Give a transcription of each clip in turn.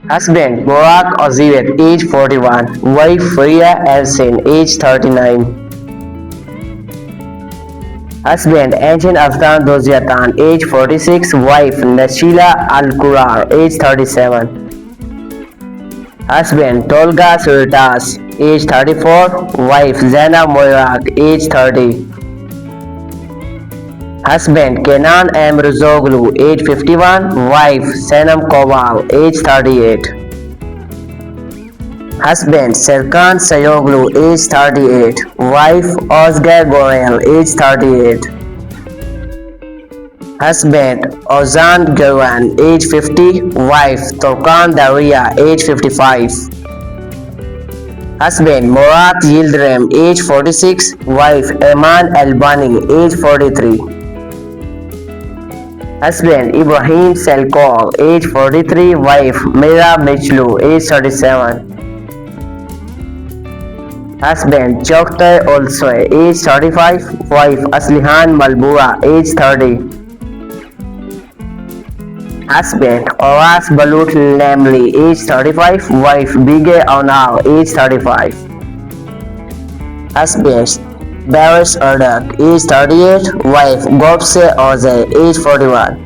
Husband Murat Aziz, age 41. Wife Faria Elsin, age 39. Husband Engin Afghan Doziatan, age 46. Wife Nashila Al Kurar, age 37. Husband Tolga Suritas, age 34. Wife Zaina Moirak, age 30. Husband Kenan M. Rizoglu, age 51. Wife Sanam Kowal, age 38. Husband Serkan Sayoglu, age 38. Wife Ozgar Gorel, age 38. Husband Ozan Gerwan, age 50. Wife Turkan Daria, age 55. Husband Murat Yildirim, age 46. Wife Eman Albani, age 43. Husband Ibrahim Selkol, age 43. Wife Mira Michlu, age 37. Husband Choktar Olsoy, age 35. Wife Aslihan Malbura, age 30. Husband Oras Balut Lamli, age 35. Wife Bige Onal, age 35. Husband Baris Erdak, age 38. Wife Gopse Oze, age 41.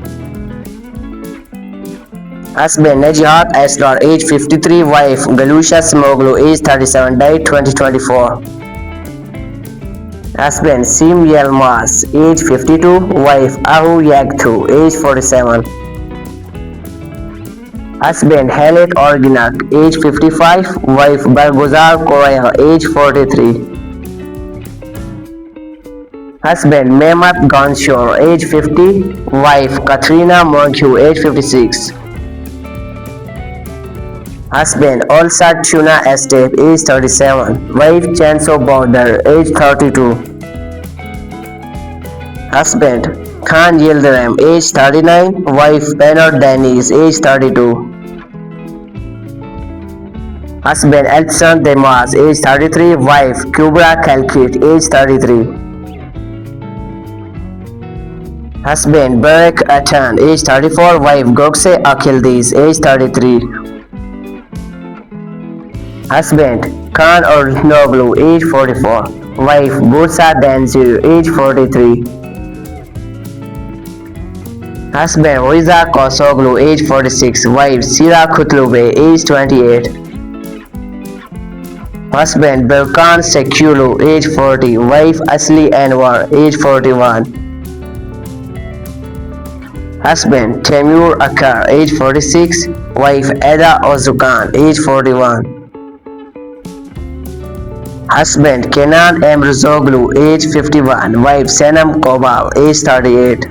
Husband Najihat Asrar, age 53. Wife Galusha Smoglu, age 37. Died 2024. Husband Sim Yelmas, age 52. Wife Ahu Yagtu, age 47. Husband Halit Orginak, age 55. Wife Barguzar Korail, age 43. Husband Mehmet Ganshor, age 50. Wife Katrina Morgu, age 56. Husband Olsat Tuna Estate, age 37. Wife Chanso Border, age 32. Husband Khan Yildirim, age 39. Wife Benor Deniz, age 32. Husband Elson Demas, age 33. Wife Kubra Kalkit, age 33. Husband Barak Atan, age 34. Wife Gokse Akildiz, age 33. Husband Khan Ornoglu, age 44. Wife Bursa Danzir, age 43. Husband Riza Kosoglu, age 46. Wife Sira Kutlube, age 28. Husband Berkan Sekulu, age 40. Wife Asli Anwar, age 41. Husband Temur Akar, age 46. Wife Eda Ozukan, age 41. Husband Kenan M. Rizoglu, age 51. Wife Sanam Kobal, age 38.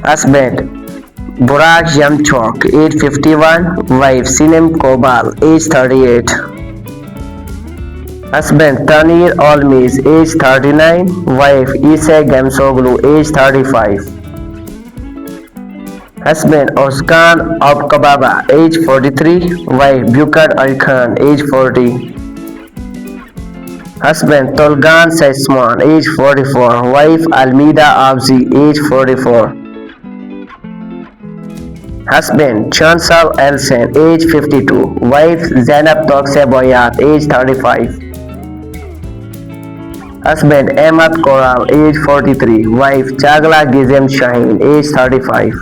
Husband Burak Yamchok, age 51. Wife Sinem Kobal, age 38. Husband Tanir Olmiz, age 39. Wife Isa Gamsoglu, age 35. Husband Oskan Abkababa, age 43. Wife Bukar Ali Khan, age 40. Husband Tolgan Saisman, age 44. Wife Almida Abzi, age 44. Husband Chansal Elsen, age 52. Wife Zainab Tokse Boyat, age 35. Husband Ahmad Koral, age 43. Wife Chagla Gizem Shaheen, age 35.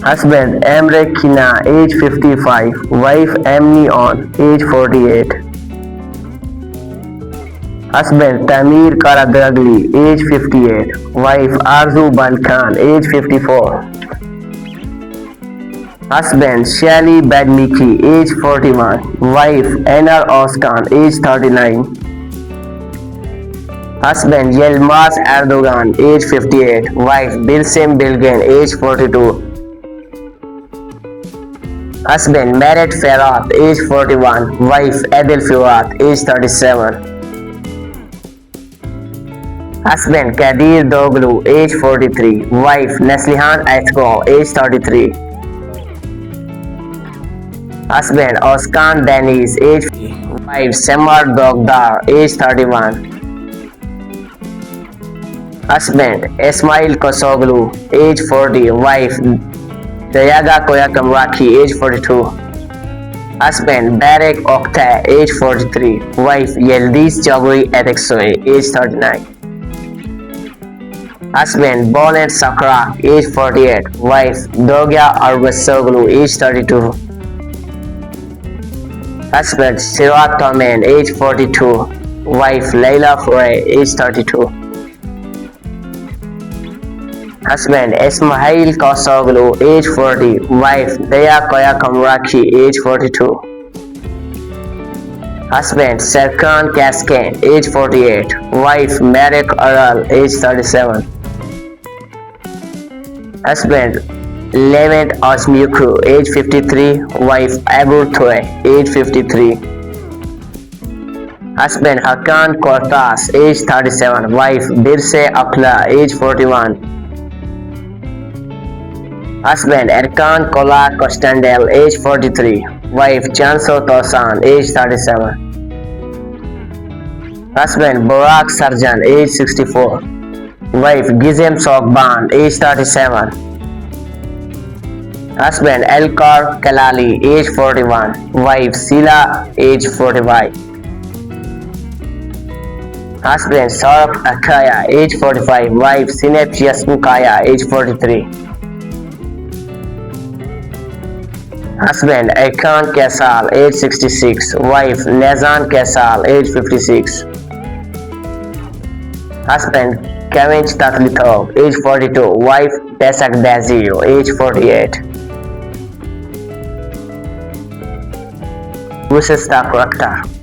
Husband Emre Kina, age 55. Wife Amni On, age 48. Husband Tamir Karadragli, age 58. Wife Arzu Balkhan, age 54. Husband Shali Badmiki, age 41. Wife Anar Oskan, age 39. Husband Yilmaz Erdogan, age 58. Wife Bilsem Bilgen, age 42. Husband Merit Ferhat, age 41. Wife Adil Firat, age 37. Husband Kadir Doglu, age 43. Wife Neslihan Aitko, age 33. Husband Oskan Deniz, age 50. Wife Semar Dogdar, age 31. Husband Ismail Kosoglu, age 40. Wife Dayaga Koyakam Raki, age 42. Husband Barek Oktay, age 43. Wife Yildiz Chaudhry Ateksoy, age 39. Husband Bonet Sakrak, age 48. Wife Dogya Arbasoglu, age 32. Husband Sirat Tomen, age 42. Wife Leila Foray, age 32. Husband Ismail Kosoglu, age 40. Wife Daya Koyakam Rakhi, age 42. Husband Serkan Kaskan, age 48. Wife Marek Aral, age 37. Husband Levent Osmukru, age 53. Wife Abur Thoy, age 53. Husband Hakan Kortas, age 37. Wife Birse Akla, age 41. Husband Erkan Kola Kostandel, age 43. Wife Chanso Tosan, age 37. Husband Borak Sarjan, age 64. Wife Gizem Sokban, age 37. Husband Elkar Kalali, age 41. Wife Sila, age 45. Husband Saurabh Akaya, age 45. Wife Sinep Yasmukaya, age 43. Husband Erkan Kesal, age 66. Wife Nezan Kesal, age 56. Husband Kevinch Tatlitov, age 42. Wife Pesak Dazio, age 48. Wusesta Kurakta.